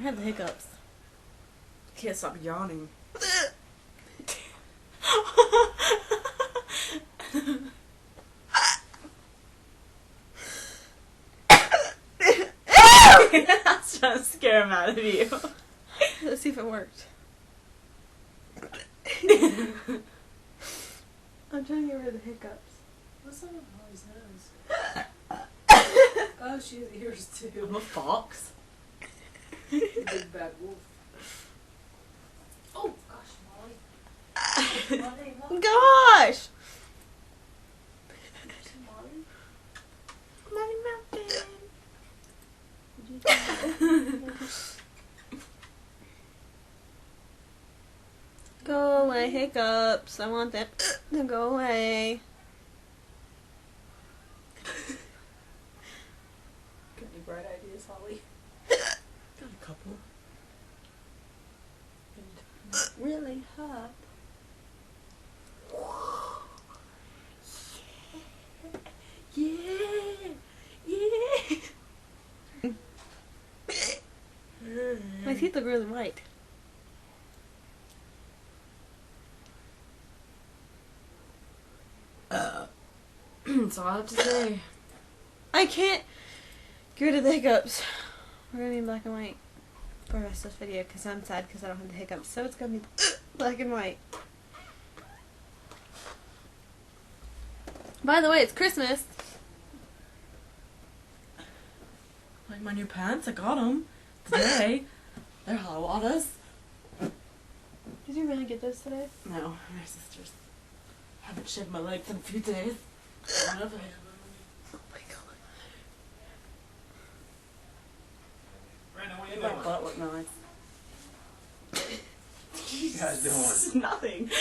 have the hiccups. Can't stop yawning. I was trying to scare him out of you. Let's see if it worked. I'm trying to get rid of the hiccups. What's up with Molly's nose? Oh, she has ears too. I'm a fox. Big bad wolf. Oh gosh, Molly. Molly, Molly. Gosh! Molly. Molly Mountain. Go away, hiccups. I want them to go away. Got any bright ideas, Holly? Got a couple. Really hot. Yeah! Yeah! My teeth look really white. That's all I have to say. I can't get rid of the hiccups. We're gonna be in black and white for the rest of this video because I'm sad because I don't have the hiccups. So it's gonna be black and white. By the way, it's Christmas. Like my new pants, I got them today. They're Hawadas. Did you really get those today? No, my sisters. Haven't shaved my legs in a few days. Oh my god. My butt look nice. What you guys doing? Nothing.